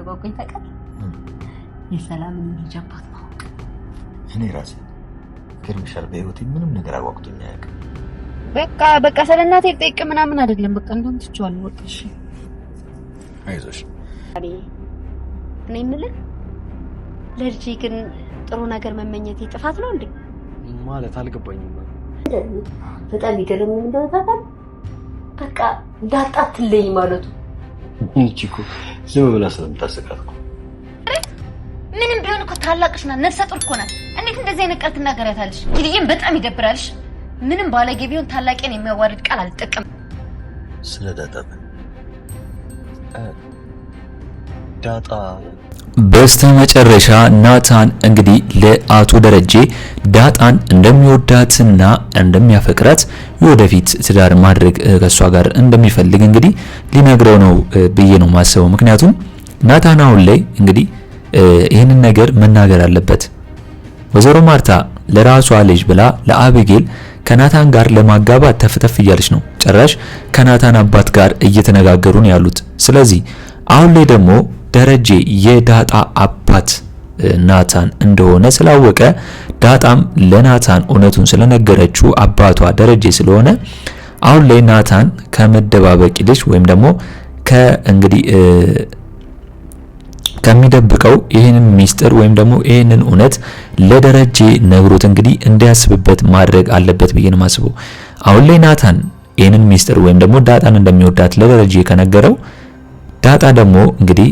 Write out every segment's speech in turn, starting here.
ያጓጓኝ ታውቃለህ? የሰላምን ልጅ አባት ማወቅ። እኔ ራሴ ገርምሻል፣ በህይወቴ ምንም ነገር አጓጉቶኝ አያውቅም። በቃ ስለናቴ ልጠይቅ ምናምን አይደለም። በቃ እንደውም ትቼዋለሁ። በቃ እሺ አይዞሽ። እኔ የምልህ ለልጄ ግን ጥሩ ነገር መመኘት ጥፋት ነው እንዴ? ማለት አልገባኝም። በጣም ይገርምኝ እንደው ታውቃለህ፣ በቃ እንዳጣትልኝ ማለቱ እንጂ እኮ ዝም ብላ ስለምታስቃት እኮ። ምንም ቢሆን እኮ ታላቅሽ ናት፣ ነፍሰ ጡር እኮ ናት። እንዴት እንደዚህ አይነት ቃል ትናገሪያታለሽ? ኪድዬም በጣም ይደብራልሽ። ምንም ባለጌ ቢሆን ታላቄን የሚያዋርድ ቃል አልጠቀም። ስለ ዳጣ በስተመጨረሻ ናታን እንግዲህ ለአቶ ደረጀ ዳጣን እንደሚወዳትና እንደሚያፈቅራት የወደፊት ትዳር ማድረግ ከሷ ጋር እንደሚፈልግ እንግዲህ ሊነግረው ነው ብዬ ነው ማሰበው። ምክንያቱም ናታን አሁን ላይ እንግዲህ ይህንን ነገር መናገር አለበት። ወይዘሮ ማርታ ለራሷ ልጅ ብላ ለአቢጌል ከናታን ጋር ለማጋባት ተፍተፍ እያለች ነው። ጭራሽ ከናታን አባት ጋር እየተነጋገሩ ነው ያሉት። ስለዚህ አሁን ላይ ደግሞ ደረጀ የዳጣ አባት ናታን እንደሆነ ስላወቀ ዳጣም ለናታን እውነቱን ስለነገረችው አባቷ ደረጀ ስለሆነ አሁን ላይ ናታን ከመደባበቅ ልጅ ወይም ደግሞ ከእንግዲህ ከሚደብቀው ይህንን ሚስጥር ወይም ደግሞ ይህንን እውነት ለደረጀ ነግሮት እንግዲህ እንዲያስብበት ማድረግ አለበት ብዬ ነው የማስበው። አሁን ላይ ናታን ይህንን ሚስጥር ወይም ደግሞ ዳጣን እንደሚወዳት ለደረጀ ከነገረው ዳጣ ደግሞ እንግዲህ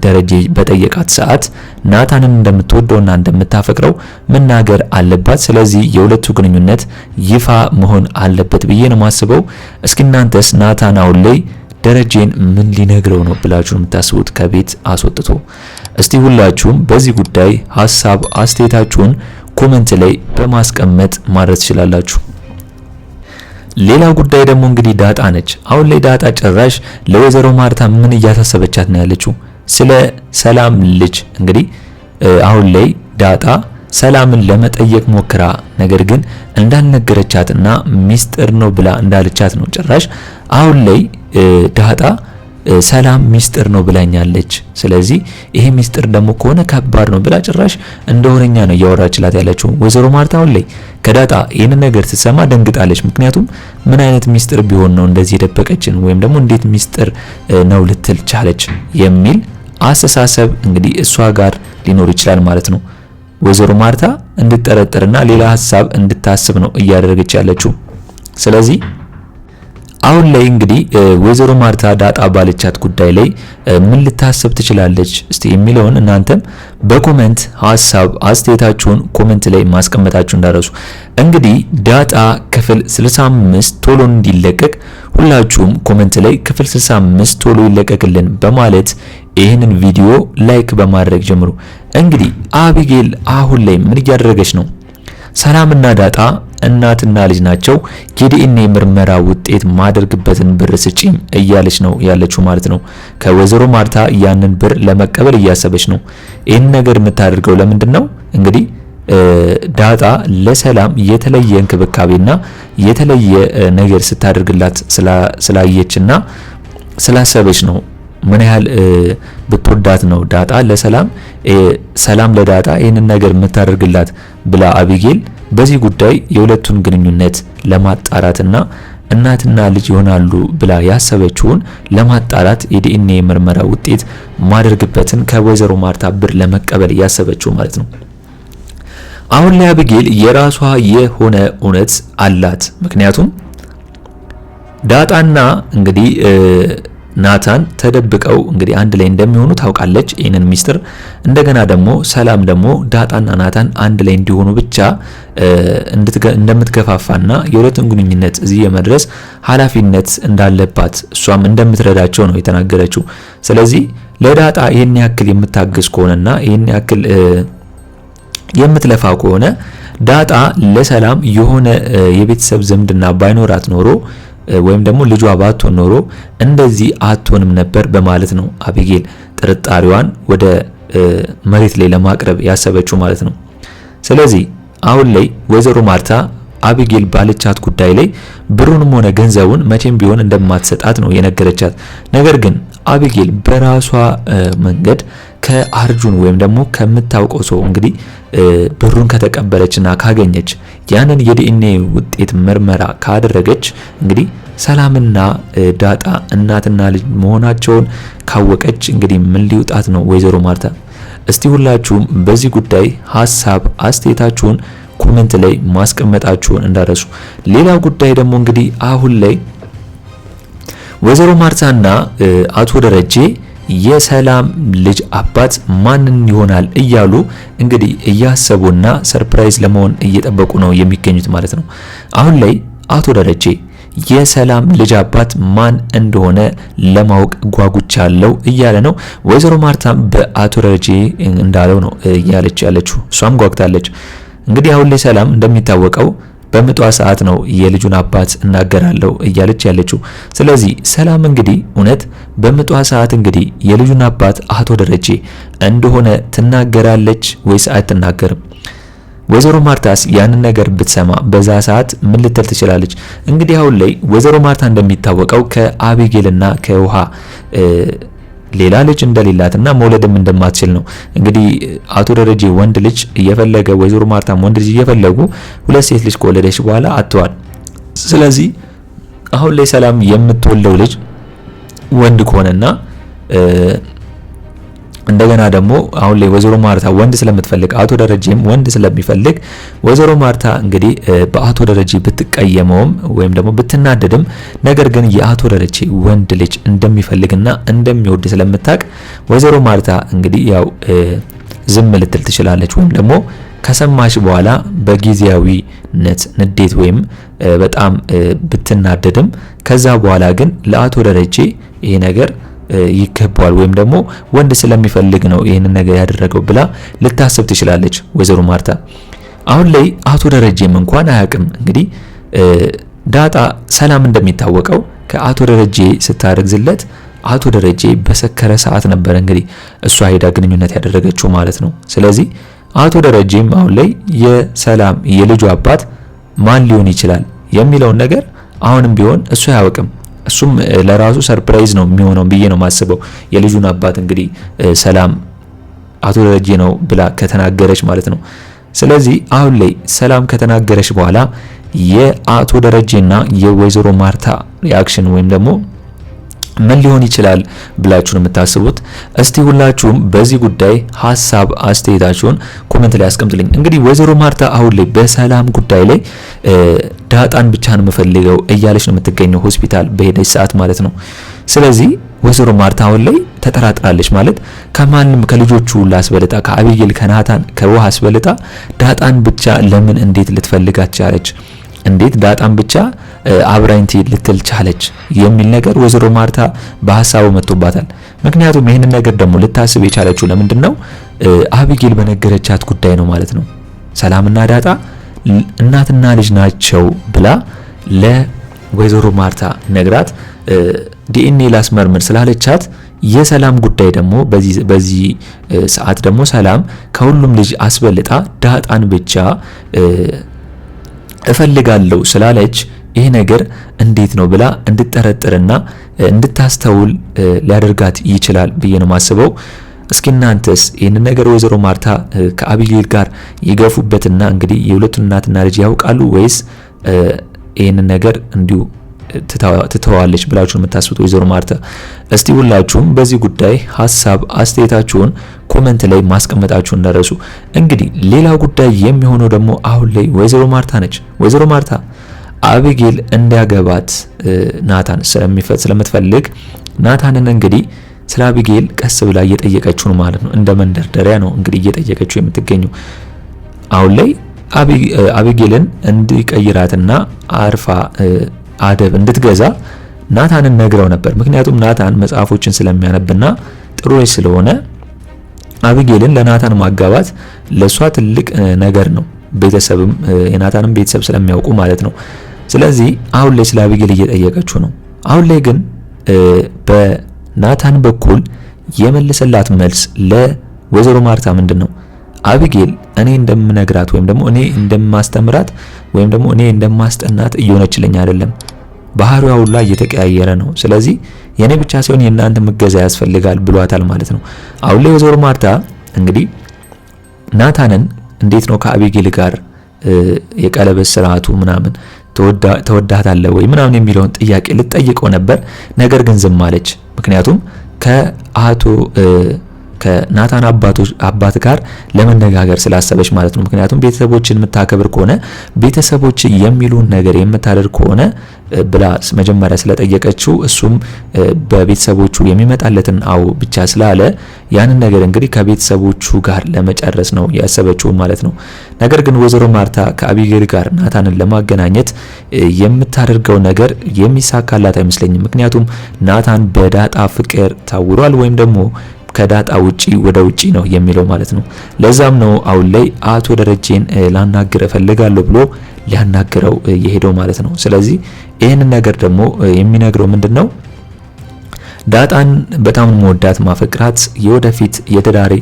ደረጀ በጠየቃት ሰዓት ናታንን እንደምትወደውና እንደምታፈቅረው መናገር አለባት። ስለዚህ የሁለቱ ግንኙነት ይፋ መሆን አለበት ብዬ ነው የማስበው። እስኪ እናንተስ ናታን አሁን ላይ ደረጀን ምን ሊነግረው ነው ብላችሁ የምታስቡት? ከቤት አስወጥቶ እስቲ ሁላችሁም በዚህ ጉዳይ ሐሳብ አስተያየታችሁን ኮሜንት ላይ በማስቀመጥ ማድረስ ትችላላችሁ። ሌላው ጉዳይ ደግሞ እንግዲህ ዳጣ ነች። አሁን ላይ ዳጣ ጭራሽ ለወይዘሮ ማርታ ምን እያሳሰበቻት ነው ያለችው? ስለ ሰላም ልጅ እንግዲህ አሁን ላይ ዳጣ ሰላምን ለመጠየቅ ሞክራ ነገር ግን እንዳልነገረቻትና ሚስጥር ነው ብላ እንዳለቻት ነው። ጭራሽ አሁን ላይ ዳጣ ሰላም ሚስጥር ነው ብላኛለች፣ ስለዚህ ይሄ ሚስጥር ደግሞ ከሆነ ከባድ ነው ብላ ጭራሽ እንደወረኛ ነው እያወራችላት ያለችው። ወይዘሮ ማርታ አሁን ላይ ከዳጣ ይህን ነገር ስትሰማ ደንግጣለች። ምክንያቱም ምን አይነት ሚስጥር ቢሆን ነው እንደዚህ የደበቀችን ወይም ደግሞ እንዴት ሚስጥር ነው ልትል ቻለች የሚል አስተሳሰብ እንግዲህ እሷ ጋር ሊኖር ይችላል ማለት ነው። ወይዘሮ ማርታ እንድትጠረጥርና ሌላ ሐሳብ እንድታስብ ነው እያደረገች ያለችው። ስለዚህ አሁን ላይ እንግዲህ ወይዘሮ ማርታ ዳጣ ባለቻት ጉዳይ ላይ ምን ልታስብ ትችላለች እስቲ የሚለውን እናንተም በኮሜንት ሐሳብ አስተያየታችሁን ኮሜንት ላይ ማስቀመጣችሁ እንዳረሱ። እንግዲህ ዳጣ ክፍል 65 ቶሎ እንዲለቀቅ ሁላችሁም ኮሜንት ላይ ክፍል 65 ቶሎ ይለቀቅልን በማለት ይህንን ቪዲዮ ላይክ በማድረግ ጀምሩ። እንግዲህ አቢጌል አሁን ላይ ምን እያደረገች ነው? ሰላምና ዳጣ እናትና ልጅ ናቸው። የዲኤንኤ ምርመራ ውጤት ማድረግበትን ብር ስጪኝ እያለች ነው ያለችው ማለት ነው። ከወይዘሮ ማርታ ያንን ብር ለመቀበል እያሰበች ነው። ይህን ነገር የምታደርገው ለምንድን ነው? እንግዲህ ዳጣ ለሰላም የተለየ እንክብካቤና የተለየ ነገር ስታደርግላት ስላየችና ስላሰበች ነው። ምን ያህል ብትወዳት ነው ዳጣ ለሰላም ሰላም ለዳጣ ይህንን ነገር የምታደርግላት ብላ አቢጌል በዚህ ጉዳይ የሁለቱን ግንኙነት ለማጣራትና እናትና ልጅ ይሆናሉ ብላ ያሰበችውን ለማጣራት የዲኤንኤ ምርመራ ውጤት ማድረግበትን ከወይዘሮ ማርታ ብር ለመቀበል ያሰበችው ማለት ነው። አሁን ላይ አቢጌል የራሷ የሆነ እውነት አላት። ምክንያቱም ዳጣና እንግዲህ ናታን ተደብቀው እንግዲህ አንድ ላይ እንደሚሆኑ ታውቃለች ይሄንን ሚስጥር። እንደገና ደግሞ ሰላም ደግሞ ዳጣና ናታን አንድ ላይ እንዲሆኑ ብቻ እንደምትገፋፋና የሁለቱን ግንኙነት እዚህ የመድረስ ኃላፊነት እንዳለባት እሷም እንደምትረዳቸው ነው የተናገረችው። ስለዚህ ለዳጣ ይሄን ያክል የምታግዝ ከሆነና ይሄን ያክል የምትለፋ ከሆነ ዳጣ ለሰላም የሆነ የቤተሰብ ዝምድና ባይኖራት ኖሮ ወይም ደግሞ ልጇ ባትሆን ኖሮ እንደዚህ አትሆንም ነበር በማለት ነው አቢጌል ጥርጣሬዋን ወደ መሬት ላይ ለማቅረብ ያሰበችው ማለት ነው። ስለዚህ አሁን ላይ ወይዘሮ ማርታ አቢጌል ባለቻት ጉዳይ ላይ ብሩንም ሆነ ገንዘቡን መቼም ቢሆን እንደማትሰጣት ነው የነገረቻት። ነገር ግን አቢጌል በራሷ መንገድ ከአርጁን ወይም ደግሞ ከምታውቀው ሰው እንግዲህ ብሩን ከተቀበለችና ካገኘች ያንን የዲኤንኤ ውጤት ምርመራ ካደረገች እንግዲህ ሰላምና ዳጣ እናትና ልጅ መሆናቸውን ካወቀች እንግዲህ ምን ሊውጣት ነው ወይዘሮ ማርታ? እስቲ ሁላችሁም በዚህ ጉዳይ ሐሳብ አስተያየታችሁን ኮሜንት ላይ ማስቀመጣችሁን እንዳረሱ። ሌላ ጉዳይ ደግሞ እንግዲህ አሁን ላይ ወይዘሮ ማርታና አቶ ደረጀ የሰላም ልጅ አባት ማንን ይሆናል እያሉ እንግዲህ እያሰቡና ሰርፕራይዝ ለመሆን እየጠበቁ ነው የሚገኙት ማለት ነው። አሁን ላይ አቶ ደረጀ የሰላም ልጅ አባት ማን እንደሆነ ለማወቅ ጓጉቻለሁ እያለ ነው። ወይዘሮ ማርታም በአቶ ደረጀ እንዳለው ነው እያለች ያለችው፣ እሷም ጓጉታለች። እንግዲህ አሁን ላይ ሰላም እንደሚታወቀው በምጧ ሰዓት ነው የልጁን አባት እናገራለሁ እያለች ያለችው። ስለዚህ ሰላም እንግዲህ እውነት በምጧ ሰዓት እንግዲህ የልጁን አባት አቶ ደረጀ እንደሆነ ትናገራለች ወይስ አትናገርም? ወይዘሮ ማርታስ ያንን ነገር ብትሰማ በዛ ሰዓት ምን ልትል ትችላለች? እንግዲህ አሁን ላይ ወይዘሮ ማርታ እንደሚታወቀው ከአቢጌልና ከውሃ ሌላ ልጅ እንደሌላትና መውለድም እንደማትችል ነው። እንግዲህ አቶ ደረጀ ወንድ ልጅ እየፈለገ ወይዘሮ ማርታም ወንድ ልጅ እየፈለጉ ሁለት ሴት ልጅ ከወለደች በኋላ አጥተዋል። ስለዚህ አሁን ላይ ሰላም የምትወልደው ልጅ ወንድ ከሆነና እንደገና ደግሞ አሁን ላይ ወይዘሮ ማርታ ወንድ ስለምትፈልግ አቶ ደረጀም ወንድ ስለሚፈልግ ወይዘሮ ማርታ እንግዲህ በአቶ ደረጀ ብትቀየመውም ወይም ደግሞ ብትናደድም ነገር ግን የአቶ ደረጀ ወንድ ልጅ እንደሚፈልግና እንደሚወድ ስለምታውቅ ወይዘሮ ማርታ እንግዲህ ያው ዝም ልትል ትችላለች። ወይም ደግሞ ከሰማች በኋላ በጊዜያዊነት ንዴት ወይም በጣም ብትናደድም ከዛ በኋላ ግን ለአቶ ደረጀ ይሄ ነገር ይገባዋል ወይም ደግሞ ወንድ ስለሚፈልግ ነው ይሄንን ነገር ያደረገው ብላ ልታስብ ትችላለች ወይዘሮ ማርታ። አሁን ላይ አቶ ደረጀም እንኳን አያውቅም። እንግዲህ ዳጣ ሰላም እንደሚታወቀው ከአቶ ደረጀ ስታረግዝለት አቶ ደረጀ በሰከረ ሰዓት ነበር እንግዲህ እሷ ሄዳ ግንኙነት ያደረገችው ማለት ነው። ስለዚህ አቶ ደረጀም አሁን ላይ የሰላም የልጁ አባት ማን ሊሆን ይችላል የሚለውን ነገር አሁንም ቢሆን እሱ አያውቅም። እሱም ለራሱ ሰርፕራይዝ ነው የሚሆነው ብዬ ነው ማስበው። የልጁን አባት እንግዲህ ሰላም አቶ ደረጀ ነው ብላ ከተናገረች ማለት ነው። ስለዚህ አሁን ላይ ሰላም ከተናገረች በኋላ የአቶ ደረጀና የወይዘሮ ማርታ ሪአክሽን ወይም ደግሞ ምን ሊሆን ይችላል ብላችሁ ነው የምታስቡት? እስቲ ሁላችሁም በዚህ ጉዳይ ሐሳብ አስተያየታችሁን ኮሜንት ላይ አስቀምጡልኝ። እንግዲህ ወይዘሮ ማርታ አሁን ላይ በሰላም ጉዳይ ላይ ዳጣን ብቻ ነው የምፈልገው እያለች ነው የምትገኘው ሆስፒታል በሄደች ሰዓት ማለት ነው። ስለዚህ ወይዘሮ ማርታ አሁን ላይ ተጠራጥራለች ማለት ከማንም ከልጆቹ ላስበልጣ ከአቢጌል ከናታን ከውሃ አስበልጣ ዳጣን ብቻ ለምን እንዴት ልትፈልጋት ቻለች? እንዴት ዳጣን ብቻ አብራይንቲ ልትል ቻለች የሚል ነገር ወይዘሮ ማርታ በሐሳቡ መጥቶባታል። ምክንያቱም ይሄንን ነገር ደግሞ ልታስብ የቻለችው ለምንድነው አቢጌል በነገረቻት ጉዳይ ነው ማለት ነው። ሰላምና ዳጣ እናትና ልጅ ናቸው ብላ ለወይዘሮ ማርታ ነግራት ዲኤንኤ ላስመርምር ስላለቻት የሰላም ጉዳይ ደግሞ በዚህ ሰዓት ደግሞ ሰላም ከሁሉም ልጅ አስበልጣ ዳጣን ብቻ እፈልጋለሁ ስላለች ይሄ ነገር እንዴት ነው ብላ እንድትጠረጥርና እንድታስተውል ሊያደርጋት ይችላል ብዬ ነው ማስበው። እስኪ እናንተስ ይሄን ነገር ወይዘሮ ማርታ ከአቢጌል ጋር ይገፉበትና እንግዲህ የሁለቱን እናትና ልጅ ያውቃሉ ወይስ ይሄን ነገር እንዲሁ ትተዋለች ብላችሁ የምታስቡት ወይዘሮ ማርታ? እስቲ ሁላችሁም በዚህ ጉዳይ ሐሳብ አስተያየታችሁን ኮሜንት ላይ ማስቀመጣችሁን እንዳረሱ። እንግዲህ ሌላው ጉዳይ የሚሆነው ደግሞ አሁን ላይ ወይዘሮ ማርታ ነች። ወይዘሮ ማርታ አቢጌል እንዲያገባት ናታን ስለምትፈልግ ናታንን እንግዲህ ስለ አቢጌል ቀስ ብላ እየጠየቀችው ነው ማለት ነው። እንደ መንደርደሪያ ነው እንግዲህ እየጠየቀችው የምትገኘው። አሁን ላይ አቢጌልን እንዲቀይራትና አርፋ አደብ እንድትገዛ ናታንን ነግረው ነበር። ምክንያቱም ናታን መጽሐፎችን ስለሚያነብና ጥሩ ልጅ ስለሆነ አቢጌልን ለናታን ማጋባት ለሷ ትልቅ ነገር ነው። ቤተሰብም የናታንም ቤተሰብ ስለሚያውቁ ማለት ነው። ስለዚህ አሁን ላይ ስለ አቢጌል እየጠየቀችው ነው። አሁን ላይ ግን በናታን በኩል የመለሰላት መልስ ለወይዘሮ ማርታ ምንድነው? አቢጌል እኔ እንደምነግራት ወይም ደግሞ እኔ እንደማስተምራት ወይም ደግሞ እኔ እንደማስጠናት እየሆነችልኝ አይደለም። ባህሪዋ ሁሉ እየተቀያየረ ነው። ስለዚህ የኔ ብቻ ሳይሆን የእናንተ መገዛ ያስፈልጋል ብሏታል ማለት ነው። አሁን ላይ ወይዘሮ ማርታ እንግዲህ ናታንን እንዴት ነው ከአቢጌል ጋር የቀለበት ስርዓቱ ምናምን ተወዳታለህ ወይ ምናምን የሚለውን ጥያቄ ልትጠይቀው ነበር። ነገር ግን ዝም አለች። ምክንያቱም ከናታን አባት ጋር ለመነጋገር ስላሰበች ማለት ነው። ምክንያቱም ቤተሰቦችን የምታከብር ከሆነ ቤተሰቦች የሚሉን ነገር የምታደርግ ከሆነ ብላ መጀመሪያ ስለጠየቀችው እሱም በቤተሰቦቹ የሚመጣለትን አው ብቻ ስላለ ያንን ነገር እንግዲህ ከቤተሰቦቹ ጋር ለመጨረስ ነው ያሰበችው ማለት ነው። ነገር ግን ወይዘሮ ማርታ ከአቢጌል ጋር ናታንን ለማገናኘት የምታደርገው ነገር የሚሳካላት አይመስለኝም። ምክንያቱም ናታን በዳጣ ፍቅር ታውሯል ወይም ደግሞ ከዳጣ ውጪ ወደ ውጪ ነው የሚለው ማለት ነው። ለዛም ነው አሁን ላይ አቶ ደረጀን ላናግር እፈልጋለሁ ብሎ ሊያናግረው የሄደው ማለት ነው። ስለዚህ ይህንን ነገር ደግሞ የሚነግረው ምንድነው ዳጣን በጣም መወዳት ማፈቅራት የወደፊት የትዳሬ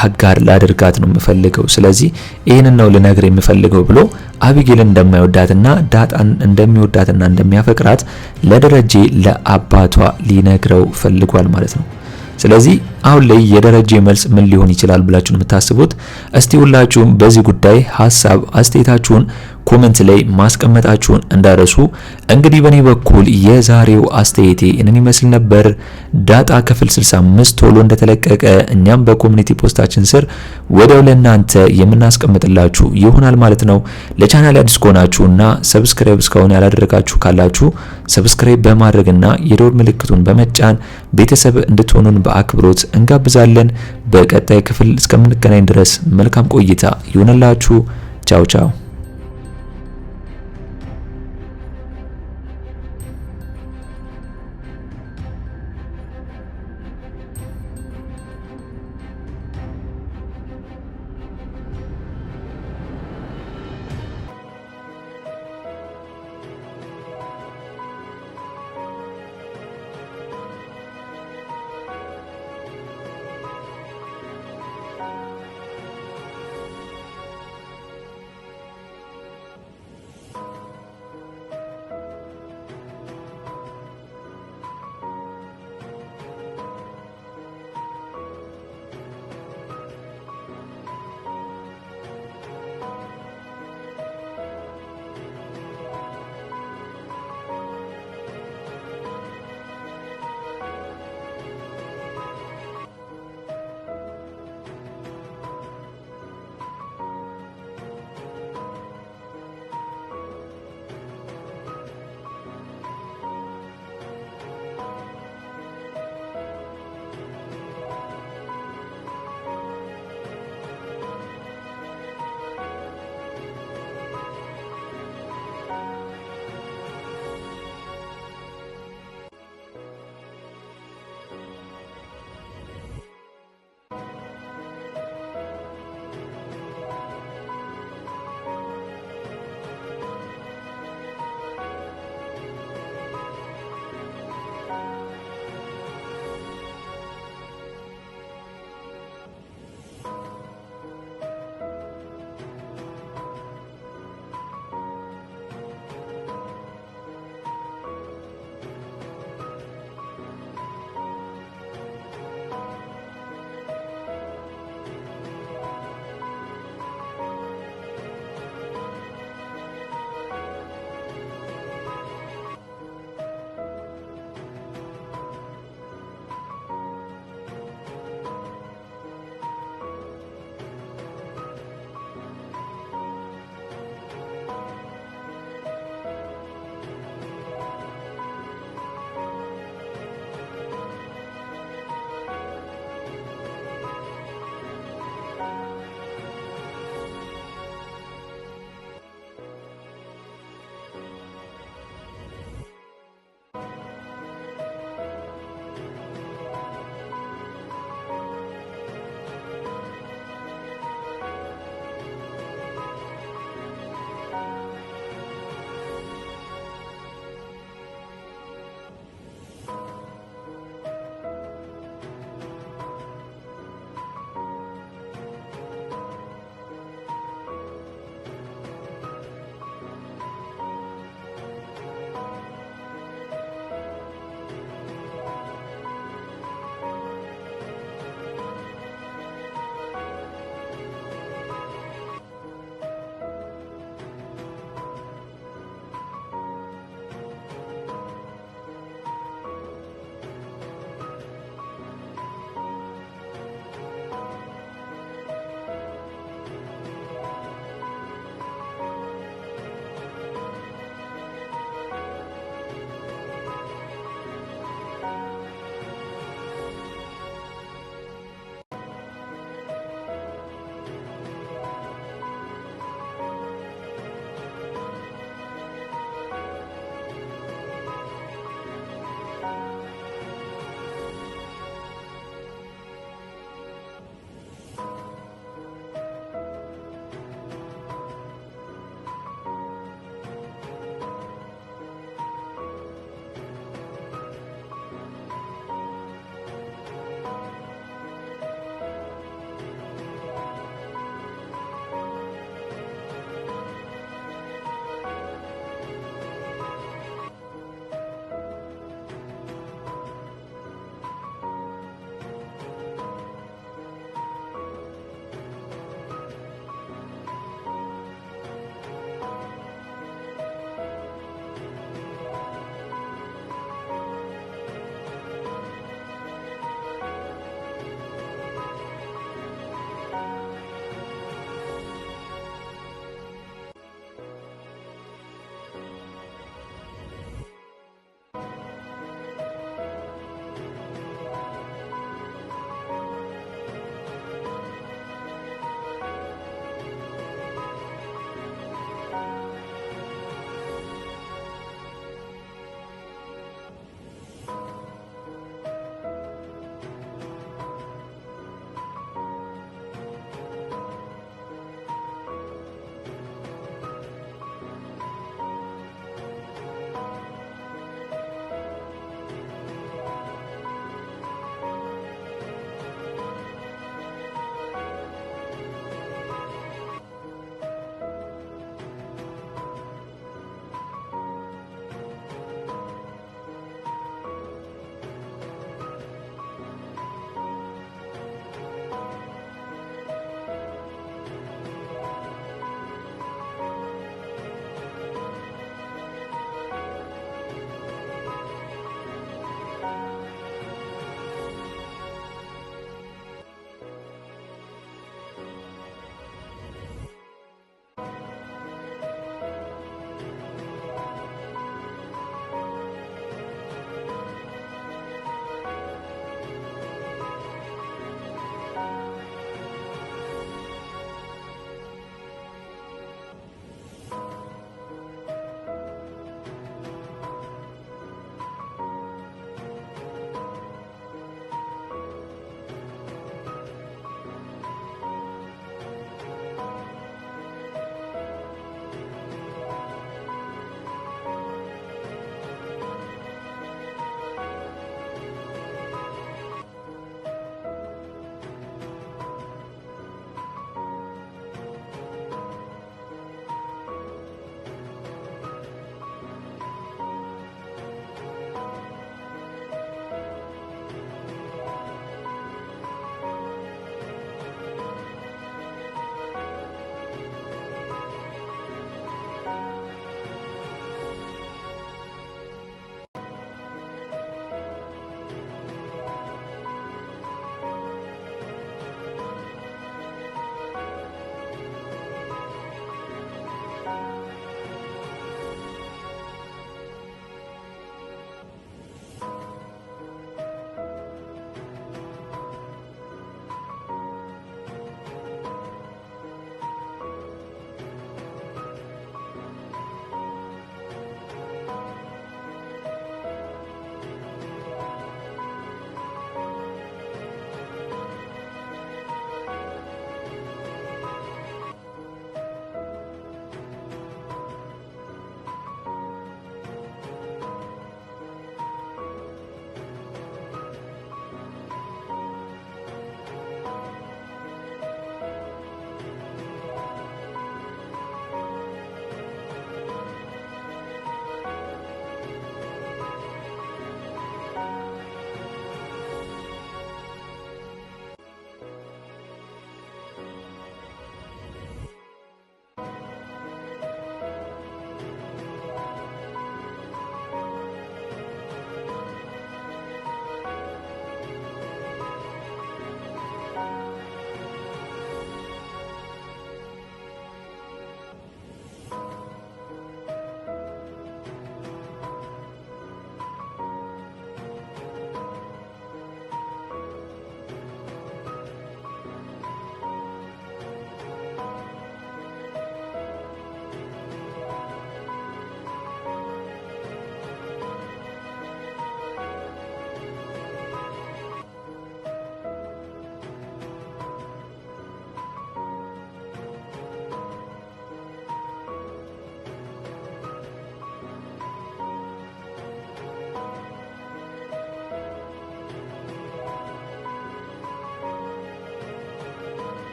አጋር ላደርጋት ነው የምፈልገው። ስለዚህ ይህንን ነው ልነግር የምፈልገው ብሎ አቢጌልን እንደማይወዳትና ዳጣን እንደሚወዳትና እንደሚያፈቅራት ለደረጀ ለአባቷ ሊነግረው ፈልጓል ማለት ነው። ስለዚህ አሁን ላይ የደረጀ መልስ ምን ሊሆን ይችላል ብላችሁ የምታስቡት? እስቲ ሁላችሁም በዚህ ጉዳይ ሐሳብ አስተያየታችሁን ኮሜንት ላይ ማስቀመጣችሁን እንዳረሱ። እንግዲህ በኔ በኩል የዛሬው አስተያየቴ እነን ይመስል ነበር። ዳጣ ክፍል 65 ቶሎ እንደተለቀቀ እኛም በኮሚኒቲ ፖስታችን ስር ወዲያው ለእናንተ የምናስቀምጥላችሁ ይሆናል ማለት ነው። ለቻናል አዲስ ከሆናችሁና ሰብስክራይብ እስካሁን ያላደረጋችሁ ካላችሁ ሰብስክራይብ በማድረግና የደወል ምልክቱን በመጫን ቤተሰብ እንድትሆኑን በአክብሮት እንጋብዛለን። በቀጣይ ክፍል እስከምንገናኝ ድረስ መልካም ቆይታ ይሁንላችሁ። ቻው ቻው።